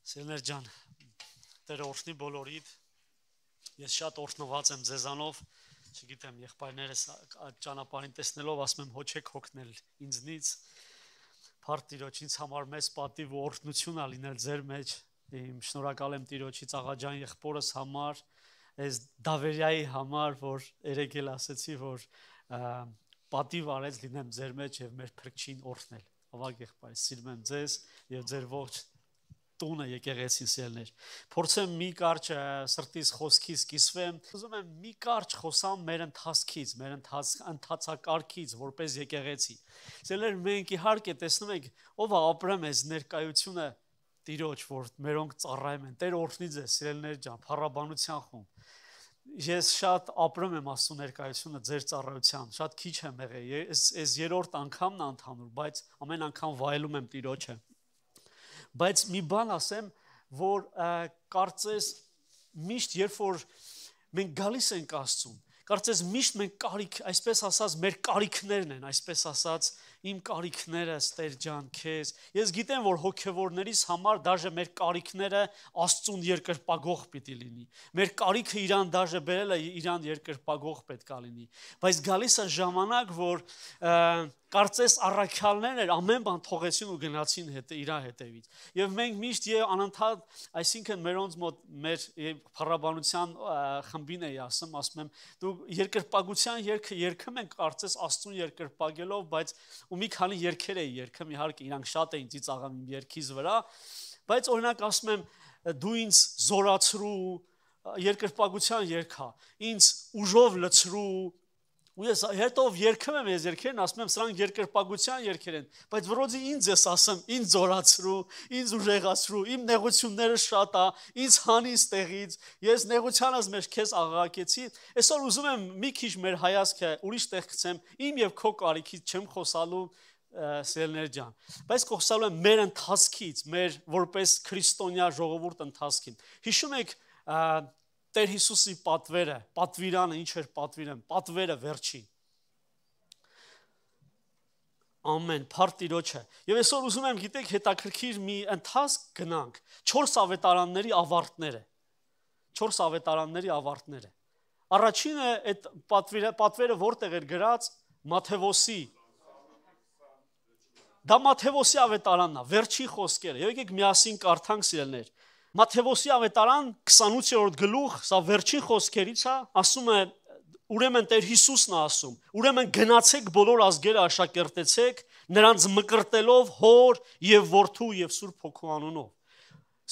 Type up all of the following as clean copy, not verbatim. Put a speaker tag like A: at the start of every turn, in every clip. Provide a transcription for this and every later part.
A: Սիրելիներ ջան, Տերը օրհնի բոլորիդ։ Ես շատ օրհնված եմ ձեզանով, չգիտեմ, եղբայրներս այդ ճանապարհին տեսնելով ասում եմ հոչեք հոգնել ինձնից։ Փառք Տիրոջ, ինձ համար մեծ պատիվ ու օրհնություն ա լինել ձեր մեջ։ Իմ շնորհակալ եմ Տիրոջից աղաջան եղբորս համար, այս Դավերյայի համար, որ երեկ էլ ասեցի, որ պատիվ արեց լինեմ ձեր մեջ եւ մեր փրկչին օրհնել։ Ավագ եղբայր, սիրում եմ ձեզ եւ ձեր ողջ տունը եկեղեցին սիրելներ։ Փորձեմ մի կարճ սրտից խոսքից կիսվեմ։ Ուզում եմ մի կարճ խոսամ մեր ընթացքից, մեր ընթացակարգից, որպես եկեղեցի։ Սիրելներ, մենք իհարկե տեսնում ենք ով է ապրում այս ներկայությունը Տիրոջ, որ մերոնք ծառայում են։ Տեր օրհնի ձեզ, սիրելներ ջան, փառաբանության խումբ։ Ես շատ ապրում եմ Աստծո ներկայությունը ձեր ծառայության, շատ քիչ եմ եղել։ Այս երրորդ անգամն է ընդհանուր, բայց ամեն անգամ վայելում եմ Տիրոջը։ Բայց մի բան ասեմ, որ կարծես միշտ երբ որ մենք գալիս ենք Աստծուն, կարծես միշտ մենք կարիք, այսպես ասած, մեր կարիքներն են, այսպես ասած, իմ կարիքները, Տեր ջան, քեզ։ Ես գիտեմ, որ հոգևորներից համար դաժե մեր կարիքները Աստծուն երկրպագող պիտի լինի։ Մեր կարիքը իրան դաժե բերելը իրան երկրպագող պետք է լինի։ Բայց գալիս է ժամանակ, որ կարծես առաքյալներ ամեն բան թողեցին ու գնացին իր հետևից։ Եվ մենք միշտ եւ անընդհատ, այսինքն մերոնց մոտ մեր փառաբանության խմբին էի ասում եմ, դու երկրպագության երգը երգում ենք կարծես Աստծուն երկրպագելով, բայց ու մի քանի երգեր էի երգում, իհարկե իրանք շատ էին ծիծաղում իմ երգից վրա, բայց օրինակ ասում եմ, դու ինձ զորացրու, երկրպագության երգա, ինձ ուժով լցրու։ Ու ես հետո երգում եմ ես երգերն, ասում եմ սրանք երկրպագության երգեր են, բայց որոձի ինձ ես ասում, ինձ զորացրու, ինձ ուժեղացրու, իմ նեղությունները շատ է, ինձ հանի ստեղից, ես նեղությանս մեջ քեզ աղաղակեցի։ Այսօր ուզում եմ մի քիչ մեր հայացքը ուրիշ տեղ գցեմ, իմ եւ քո կարիքից չեմ խոսալու սիրելիներ ջան, բայց խոսալու եմ մեր ընթացքից, մեր որպես քրիստոնյա ժողովուրդ ընթացքին։ Հիշում եք Տեր Հիսուսի պատվերը, պատվիրանը, ինչ էր պատվիրան, պատվերը վերջին։ Ամեն, փառք Տիրոջը։ Եվ այսօր ուզում եմ, գիտեք, հետաքրքիր մի ընթացք գնանք 4 ավետարանների ավարտները։ 4 ավետարանների ավարտները։ Առաջինը այդ պատվերը որտեղ էր գրած Մատթեոսի։ Դա Մատթեոսի ավետարանն է, վերջի խոսքերը։ Եկեք միասին կարդանք սիրելներ։ Մատթեոսի ավետարան 28-րդ գլուխ, սա վերջին խոսքերից է, ասում է, ուրեմն Տեր Հիսուսն է ասում, ուրեմն գնացեք բոլոր ազգերը աշակերտեցեք, նրանց մկրտելով Հոր եւ Որդու եւ Սուրբ Հոգու անունով։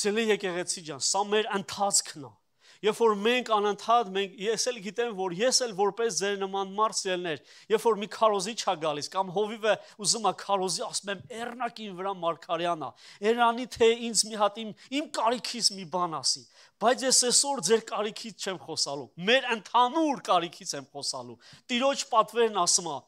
A: Սիրելի եկեղեցի ջան, սա մեր ընթացքն է։ Երբ որ մենք անընդհատ ես էլ գիտեմ, որ ես էլ որպես ձեր նման մարդ սիրելներ, երբ որ մի քարոզի չա գալիս կամ հովիվը ուզում է քարոզի, ասում եմ Էրնակին վրա Մարգարյանա, Էրանի թե ինձ մի հատ իմ կարիքից մի բան ասի, բայց ես այսօր ձեր կարիքից չեմ խոսալու, մեր ընդհանուր կարիքից եմ խոսալու։ Տիրոջ պատվերն ասում է.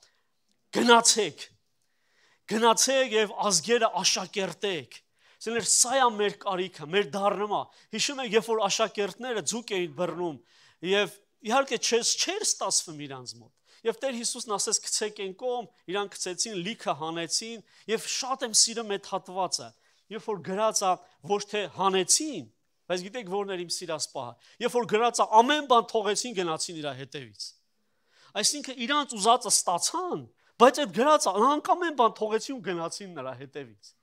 A: գնացեք եւ ազգերը աշակերտեք։ Սիրելիներ, սա է մեր կարիքը, մեր դառնումը։ Հիշում եք, երբ որ աշակերտները ձուկ էին բռնում եւ իհարկե չէր ստացվում իրանց մոտ։ Եվ Տեր Հիսուսն ասեց գցեք են կողմ, իրանք գցեցին, լիքը հանեցին եւ շատ եմ սիրում այդ հատվածը։ Երբ որ գրած է ոչ թե հանեցին, բայց գիտեք որն էր իմ սիրած պահը։ Երբ որ գրած է ամեն բան թողեցին, գնացին իր հետևից։ Այսինքն իրանց ուզածը ստացան, բայց այդ գրած է ամեն բան թողեցին ու գնացին նրա հետևից։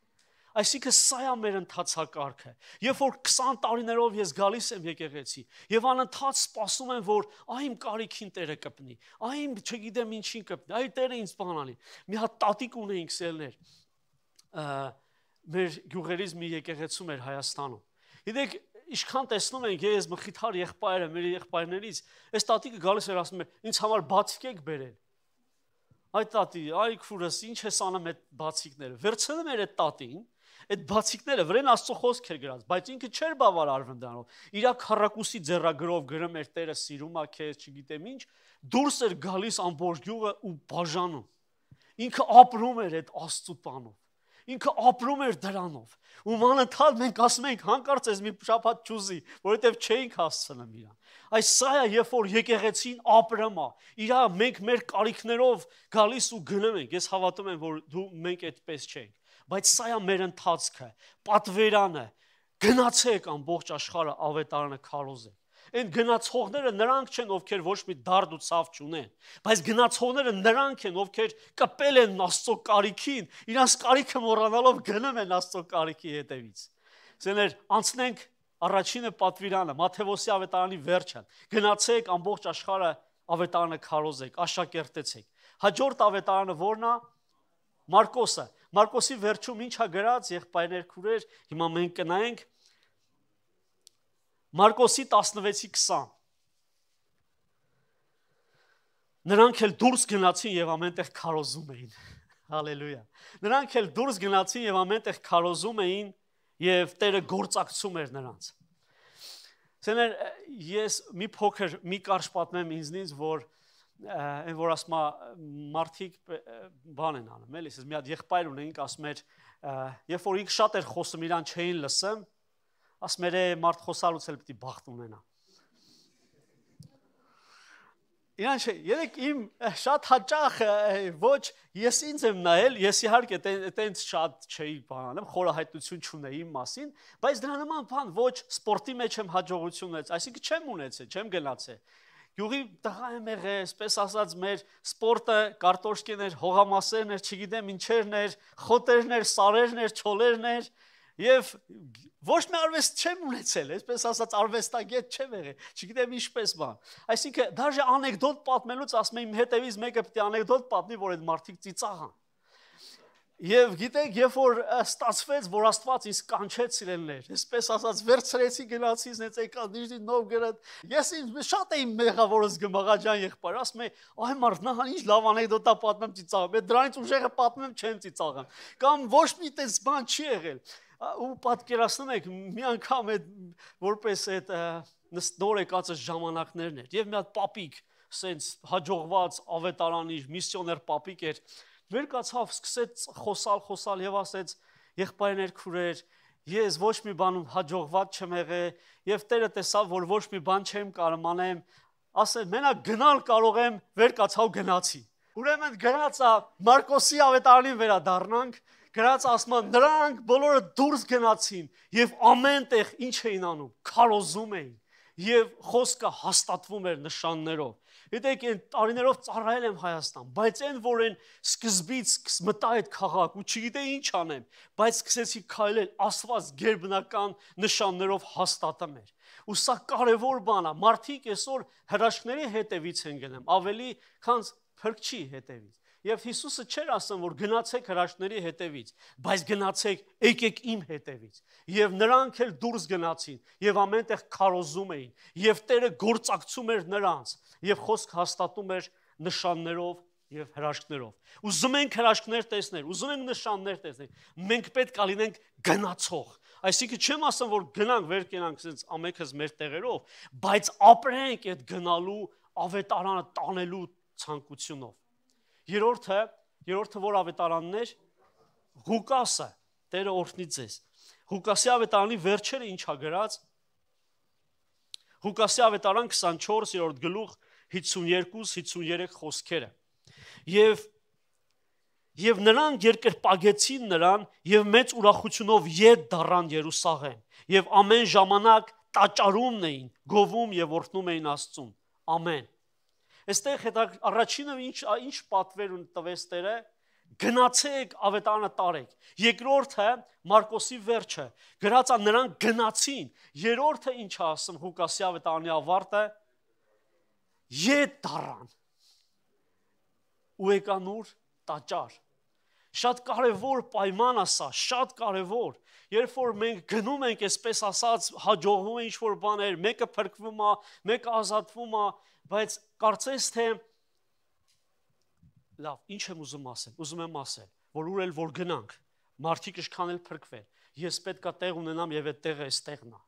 A: Այսինքն սա է մեր ընթացակարգը։ Երբ որ 20 տարիներով ես գալիս եմ եկեղեցի եւ անընդհատ սպասում եմ, որ այ իմ կարիքին Տերը կպնի, այ իմ չգիտեմ ինչին կպնի, այ Տերը ինձ բան անի։ Մի հատ տատիկ ունեինք սելներ։ Մեր գյուղերից մի եկեղեցում էր Հայաստանում։ Գիտեք, ինչքան տեսնում ենք ես մխիթար եղբայրը, մեր եղբայրներից, այս տատիկը գալիս էր ասում էր, ինձ համար բացիկ եք բերել։ Այ տատի, այ քուրս, ինչ ես անում այդ բացիկները։ Վերցնում էր այդ տատին, այդ բացիկները վրան Աստծո խոսք էր գրած, բայց ինքը չէր բավարարվում դրանով։ Իրա քառակուսի ձեռագրով գրում էր Տերը սիրում է քեզ, չգիտեմ ինչ, դուրս էր գալիս ամբողջ գյուղը ու բաժանում։ Ինքը ապրում էր այդ Աստծո տանով։ Ինքը ապրում էր դրանով։ Ու անընդհատ մենք ասում ենք հանկարծ ես մի շաբաթ ճուզի, որովհետև չէինք հասցնում իրան։ Այս սա է, երբ որ եկեղեցին ապրում է, իրա մենք մեր կարիքներով գալիս ու գնում ենք։ Ես հավատում եմ, որ մենք այդպես չենք, բայց սա է մեր ընթացքը, պատվերանը, գնացեք ամբողջ աշխարհը ավետարանը քարոզեք։ Այն գնացողները նրանք չեն, ովքեր ոչ մի դարդ ու ցավ չունեն, բայց գնացողները նրանք են, ովքեր կպել են Աստծո կարիքին, իրանց կարիքը մոռանալով գնում են Աստծո կարիքի հետևից։ Սեներ անցնենք առաջինը պատվիրանը, Մատթեոսի ավետարանի վերջը։ Գնացեք ամբողջ աշխարհը ավետարանը քարոզեք, աշակերտեցեք։ Հաջորդ ավետարանը ո՞րն է։ Մարկոսը։ Մարկոսի վերջում ինչ է գրած, եղբայրներ, քուրեր, հիմա մենք կնայենք Մարկոսի 16:20։ Նրանք էլ դուրս գնացին եւ ամենտեղ քարոզում էին։ Հալելույա։ Նրանք էլ դուրս գնացին եւ ամենտեղ քարոզում էին եւ Տերը գործակցում էր նրանց։ Սեներ ես մի փոքր մի կարճ պատմեմ ինձնից, որ այն որ ասма մարդիկ բան են անում, էլի, ասես մի հատ եղբայր ունենք, ասում էր, երբ որ ինքը շատ էր խոսում, իրան չէին լսում, ասում էր մարդ խոսալուց էլ պիտի բախտ ունենա։ Իրան չէ, երեք իմ շատ հաճախ ոչ ես ինձ եմ նայել, ես իհարկե տենց շատ չէի բանանում, խորահայտություն չունեի իմ մասին, բայց դրա նման բան ոչ սպորտի մեջ եմ հաջողություն ունեցել, այսինքն չեմ ունեցել, չեմ գնացել։ Գյուղի տղա եմ եղել, այսպես ասած մեր սպորտը կարտոշկին էր, հողամասերն էր, չգիտեմ ինչերն էր, խոտերն էր, սարերն էր, չոլերն էր եւ ոչ մի արվեստ չեմ ունեցել, այսպես ասած արվեստագետ չեմ եղել, չգիտեմ ինչպես բան։ Այսինքն դաժե անեկդոտ պատմելուց ասում եմ իմ հետևից մեկը պետք է անեկդոտ պատմի, որ այդ մարդիկ ծիծաղան։ Եվ գիտեք, երբ որ ստացվեց, որ Աստված ինձ կանչեց սիրելիներ, այսպես ասած վերցրեցի գնացի ինձ եկա Նիժնի Նովգորոդ, ես ինձ շատ էի մեղավորս գմաղաջան եղբայր, ասում եմ, այ մարդ նա ինչ լավ անեկդոտա պատմեմ ծիծաղում, դրանից ուժեղը պատմեմ չեմ ծիծաղում, կամ ոչ մի տես բան չի եղել։ Ու պատկերացնում եք, մի անգամ այդ որպես այդ նոր եկածը ժամանակներն էր, եւ մի հատ պապիկ, սենց հաջողված ավետարանի միսիոներ պապիկ էր, վեր կացավ, սկսեց խոսալ եւ ասեց, եղբայրներ, քուրեր, ես ոչ մի բանում հաջողված չեմ եղել եւ Տերը տեսավ, որ ոչ մի բան չեմ կարող անեմ, ասել, մենակ գնալ կարող եմ, վեր կացավ գնացի։ Ուրեմն գրածա Մարկոսի ավետարանին վերադառնանք, գրած ասում նրանք բոլորը դուրս գնացին եւ ամենտեղ ինչ էին անում, քարոզում էին եւ խոսքը հաստատվում էր նշաններով։ Գիտեք, այն տարիներով ծառայել եմ Հայաստան, բայց այն որ այն սկզբից մտա այդ քաղաք ու չգիտեի ինչ անեմ, բայց սկսեցի քայլել, Աստված գերբնական նշաններով հաստատում էր։ Ու սա կարևոր բան է, մարդիկ այսօր հրաշքների հետևից են գնում, ավելի քան փրկչի հետևից։ Եվ Հիսուսը չէր ասում, որ գնացեք հրաշքների հետևից, բայց գնացեք, եկեք իմ հետևից։ Եվ նրանք էլ դուրս գնացին, եւ ամենտեղ քարոզում էին, եւ Տերը գործակցում էր նրանց, եւ խոսք հաստատում էր նշաններով եւ հրաշքներով։ Ուզում ենք հրաշքներ տեսնել, ուզում ենք նշաններ տեսնել, մենք պետք է լինենք գնացող։ Այսինքն չեմ ասում, որ գնանք, վեր կենանք, ասենց ամենքս մեր տեղերով, բայց ապրենք այդ գնալու ավետարանը տանելու ցանկությունով։ Երրորդը որ ավետարանն էր, Ղուկասը, Տերը օրհնի ձեզ։ Ղուկասի ավետարանի վերջերը ինչ ա գրած։ Ղուկասի ավետարան 24-րդ գլուխ 52-53 խոսքերը։ Եվ նրանք երկրպագեցին նրան եւ մեծ ուրախությունով ետ դառան Երուսաղեմ եւ ամեն ժամանակ տաճարումն էին, գովում եւ օրհնում էին Աստծուն։ Ամեն։ Այստեղ առաջինը ինչ պատվեր տվեց Տերը, գնացեք ավետարանը տարեք։ Երկրորդը Մարկոսի վերջը, գրած է նրանք գնացին։ Երրորդը ինչ է ասում Ղուկասի ավետարանի ավարտը, ետ դառան։ Ու եկան ուր տաճար։ Շատ կարևոր պայման է սա, շատ կարևոր։ Երբ որ մենք գնում ենք, այսպես ասած, հաջողվում է ինչ-որ բաներ, մեկը փրկվում է, մեկը ազատվում է, բայց կարծես թե լավ, ինչ եմ ուզում ասել։ Ուզում եմ ասել, որ ուր էլ որ գնանք, մարդիկ իշքան էլ փրկվեն։ Ես պետք է տեղ ունենամ եւ այդ տեղը էստեղն է։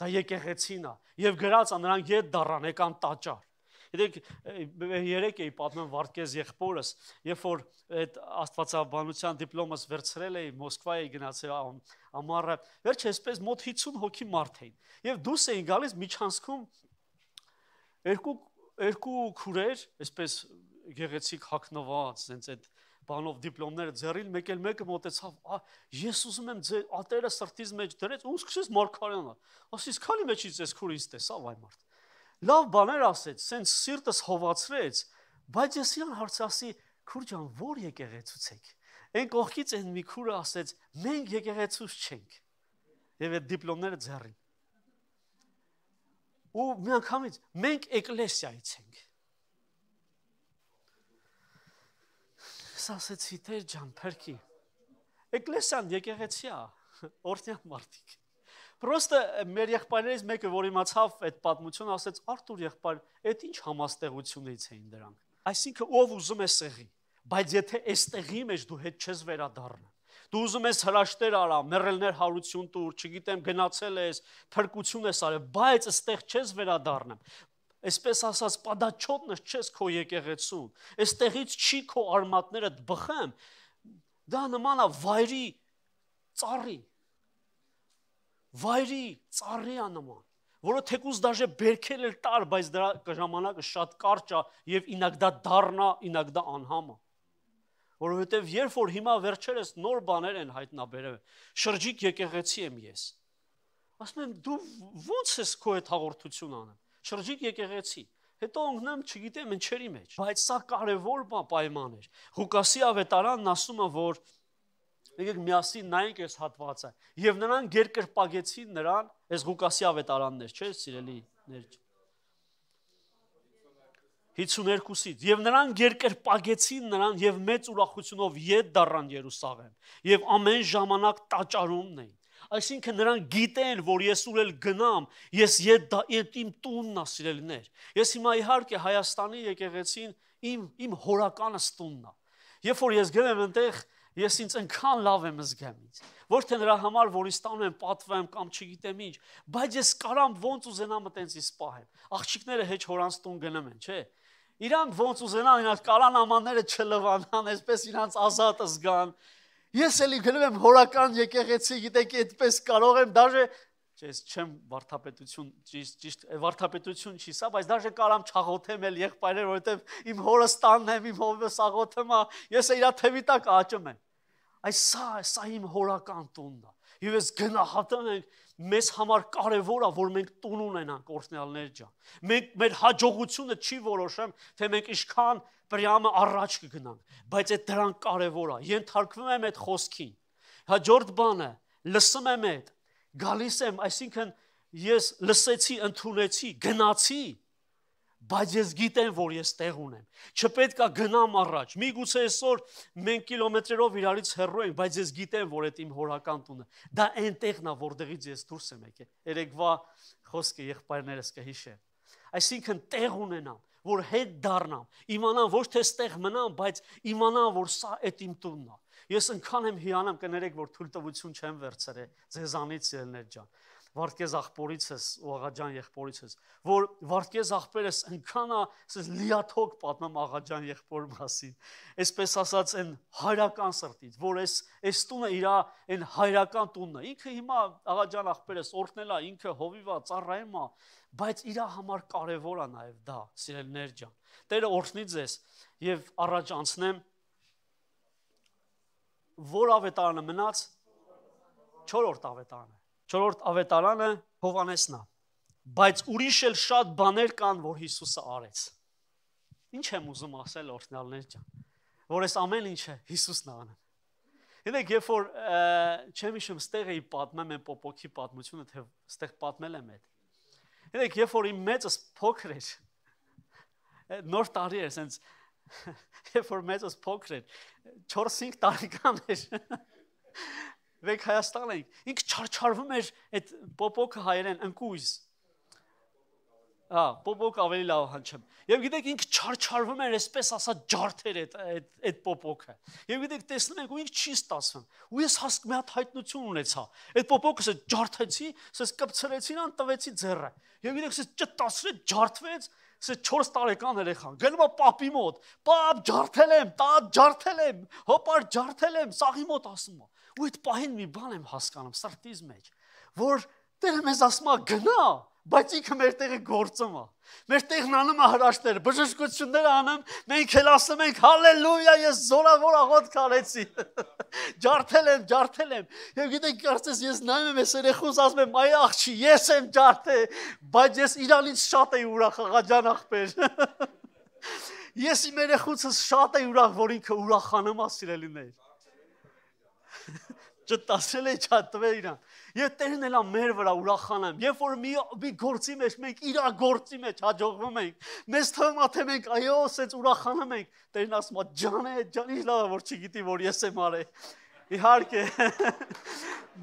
A: Դա եկեղեցին է։ Եվ գրած է նրանք ետ դառան, եկան տաճար։ Գիտեք, երեք էի պատմում Վարդգես եղբորս, երբ որ այդ աստվածաբանության դիպլոմս վերցրել էի, Մոսկվա էի գնացել ամառը, վերջը այսպես մոտ 50 հոգի մարդ էին։ Եվ դուրս էին գալիս միջանցքում երկու քուրեր, այսպես գեղեցիկ հագնված, sense այդ բանով դիպլոմները ձեռին, մեկ էլ մեկը մոտեցավ, ես ուզում եմ ձեր ատերը սրտից մեջ դրեց, ու սկսեց Մարգարյանալ։ Ասես քանի մեջից ես քուր ինձ տեսավ այ մարդ։ Լավ բաներ ասեց, սենց սիրտս հովացրեց, բայց ես իրան հարցասի, քուր ջան, որ եկեղեցուց եք։ Այն կողքից այն մի քուրը ասեց, մենք եկեղեցուց չենք։ Եվ այդ դիպլոմները ձեռին։ Ու միանգամից մենք էկլեսիայից ենք։ Ասեցի Տեր ջան, փրկի։ Էկլեսիան եկեղեցի է, օրհնյալ մարդիկ։ Պրոստը մեր եղբայրներից մեկը, որ իմացավ այդ պատմությունը, ասեց Արթուր եղբայր, այդ ինչ համաստեղությունից էին դրանք։ Այսինքն ով ուզում է սեղի, բայց եթե այստեղի մեջ դու հետ չես վերադառնա, դու ուզում ես հրաշտեր արա, մեռելներ հարություն տուր, չգիտեմ, գնացել ես, փրկություն ես արել, բայց այստեղ չես վերադառնամ։ Այսպես ասած, պատաչոտնս չես քո եկեղեցուն, այստեղից չի քո արմատներդ բխեմ, դա նման է վայրի ծառի է նման, որը թեկուզ դաժե բերքել էլ տար, բայց դրա ժամանակը շատ կարճ է եւ ինագդա դառնա, ինագդա անհամ է, որովհետեւ երբ որ հիմա վերջերս նոր բաներ են հայտնաբերել, շրջիկ եկեղեցի եմ ես, ասում եմ դու ո՞նց ես քո այդ հաղորդություն անում, շրջիկ եկեղեցի, հետո ընկնեմ, չգիտեմ, ինչերի մեջ, բայց սա կարևոր պայման էր։ Ղուկասի ավետարանն ասում է, որ եկեք միասին նայենք այս հատվածը, եւ նրան գերկրպագեցին նրան, այս Ղուկասի ավետարանն էր, չէ՞, սիրելիներ։ 52-ից եւ նրան գերկրպագեցին նրան եւ մեծ ուրախությունով ետ դառան Երուսաղեմ եւ ամեն ժամանակ տաճարումն էին։ Այսինքն նրանք գիտեն, որ ես ուր էլ գնամ, ես ետ իմ տունն է, սիրելիներ։ Ես հիմա իհարկե Հայաստանի եկեղեցին իմ հորականս տունն է։ Երբ որ ես գնում եմ այնտեղ, ես ինձ այնքան լավ եմ զգում ինձ։ Ոչ թե նրա համար, որ ինձ տանում եմ պատվեմ կամ չգիտեմ ինչ, բայց ես կարամ ոնց ուզենամ այտենց ինձ պահեմ։ Աղջիկները հեչ հորանց տուն գնում են, չէ՞։ Իրանք ոնց ուզենան, իրանք կարան ամանները չլվանան, այսպես իրանք ազատ զգան։ Ես էլի գնում եմ հորական եկեղեցի, գիտեք, այդպես կարող եմ, դաժե ես չեմ վարդապետություն, ճիշտ վարդապետություն չի սա, բայց դաժե կարամ չաղոթեմ էլ եղբայրներ, որովհետև իմ հորս տանն եմ, իմ հովս աղոթեմ, ես իրա թևի տակ աճում եմ։ Այս սա իմ հորական տունն է։ Եվ ես գնահատում ենք, մեզ համար կարևոր է, որ մենք տուն ունենանք, օրհնյալներ ջան։ Մենք մեր հաջողությունը չի որոշում, թե մենք ինչքան պրյամը առաջ կգնանք, բայց այդ դրան կարևոր է։ Ենթարկվում եմ այդ խոսքին։ Հաջորդ բանը, լսում եմ այդ, գալիս եմ, այսինքն ես լսեցի, ընդունեցի, գնացի, բայց ես գիտեմ, որ ես տեղ ունեմ։ Չպետք է գնամ առաջ։ Միգուցե այսօր մենք կիլոմետրերով իրարից հեռու ենք, բայց ես գիտեմ, որ այդ իմ հորական տունը, դա այն տեղն է, որտեղից ես դուրս եմ եկել։ Երեկվա խոսքը եղբայրներս կհիշեն։ Այսինքն տեղ ունենամ, որ հետ դառնամ, իմանամ ոչ թե ստեղ մնամ, բայց իմանամ, որ սա այդ իմ տունն է։ Ես ընքան եմ հիանամ, կներեք, որ թույլտվություն չեմ վերցրել ձեզանից ելներ ջան։ Վարդգեզ աղբորիցս ու աղաջան եղբորիցս, որ Վարդգեզ աղբերս ընքան է լիաթոք պատմում աղաջան եղբոր մասին։ Այսպես ասած այն հայրական սրտից, որ այս տունը իր այն հայրական տունն է։ Ինքը հիմա աղաջան աղբերս օրհնել է, ինքը հովիվ է, ծառայում է, բայց իր համար կարևոր է նաև դա, սիրելիներ ջան։ Տերը օրհնի ձեզ եւ առաջ անցնեմ, որ ավետարանը մնաց 4-րդ ավետարանը։ 4-րդ ավետարանը Հովհաննեսն է, բայց ուրիշ էլ շատ բաներ կան, որ Հիսուսը արեց։ Ինչ եմ ուզում ասել օրհնյալներ ջան, որ այս ամեն ինչը Հիսուսն է անում։ Գիտեք, երբ որ չեմ հիշում, ստեղ էի պատմեմ այն Պոպոքի պատմությունը, թե ստեղ պատմել եմ այդ։ Գիտեք, երբ որ իմ մեծս փոքր էր, նոր տարի էր, ասենց երբ որ մեծս փոքր էր, 4-5 տարեկան էր։ Մենք Հայաստան էինք, ինքը չարչարվում էր այդ Պոպոքը հայերեն ընկույզ։ Պոպոք ավելի լավ հնչում։ Եվ գիտեք, ինքը չարչարվում էր, այսպես ասած ջարդեր այդ Պոպոքը։ Եվ գիտեք, տեսնում ենք, ու ինքը չի ստացվում։ Ու ես մի հատ հայտնություն ունեցա։ Այդ Պոպոքը ասես ջարդեցի, ասես կպցրեցին, ան տվեցի ձեռը։ Եվ գիտեք, ասես ճտասրեց, ջարդվեց, ասես 4 տարեկան երեխան։ Գնում է պապի մոտ։ Պապ, ջարդել եմ, տա ջարդել եմ, հոպար ջարդել եմ, սաղի մոտ ասում է։ Ու այդ պահին մի բան եմ հասկանում սրտիս մեջ, որ Տերը մեզ ասում է գնա, բայց ինքը մեր տեղը գործում է։ Մեր տեղն անում է հրաշքներ, բժշկություններ անում, մենք էլ ասում ենք հալելույա, ես զորավոր աղոթք արեցի։ Ջարդել եմ։ Եվ գիտեք, կարծես ես նայում եմ այս երեխուս, ասում եմ, այ աղջի, ես եմ ջարդել, բայց ես իրանից շատ էի ուրախ, աղաջան աղբեր։ Ես իմ երեխուցս շատ էի ուրախ, որ ինքը ուրախանում է, սիրելիներ։ Չտասել է չատվել իրան։ Եվ Տերն էլ մեր վրա ուրախանամ։ Երբ որ մի գործի մեջ մենք իր գործի մեջ հաջողվում ենք, մեզ թվում է թե մենք այո, ասեց ուրախանում ենք։ Տերն ասում է ջան, ինչ լավ է որ չգիտի որ ես եմ արել։ Իհարկե։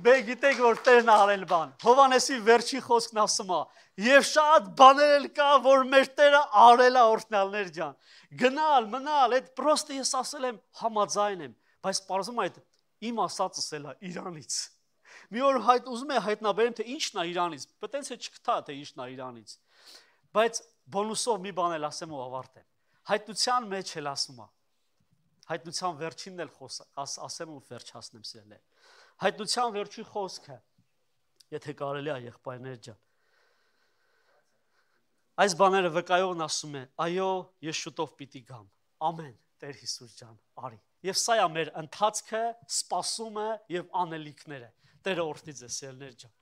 A: Մենք գիտենք որ Տերն արել բան։ Հովանեսի վերջի խոսքն ասում է. «Եվ շատ բաներ էլ կա, որ մեր Տերը արել է օրհնյալներ ջան։ Գնալ, մնալ, այդ պրոստը ես ասել եմ համաձայն եմ, բայց պարզում այդ իմ ասածս էլ է Իրանից։ Մի օր ուզում եմ հայտնաբերեմ, թե ինչն է Իրանից, պետք է չգտա, թե ինչն է Իրանից, բայց բոնուսով մի բան էլ ասեմ ու ավարտեմ։ Հայտնության մեջ էլ ասում է, հայտնության վերջինն էլ ասեմ ու վերջացնեմ սիրել։ Հայտնության վերջի խոսքը, եթե կարելի է եղբայրներ ջան, այս բաները վկայողն ասում է, այո, ես շուտով պիտի գամ, ամեն, Տեր Հիսուս ջան, արի։ Եվ սա է մեր ընթացքը, սպասումը և անելիքները։ Տերը օրհնի ձեզ, սիրելիներ ջան։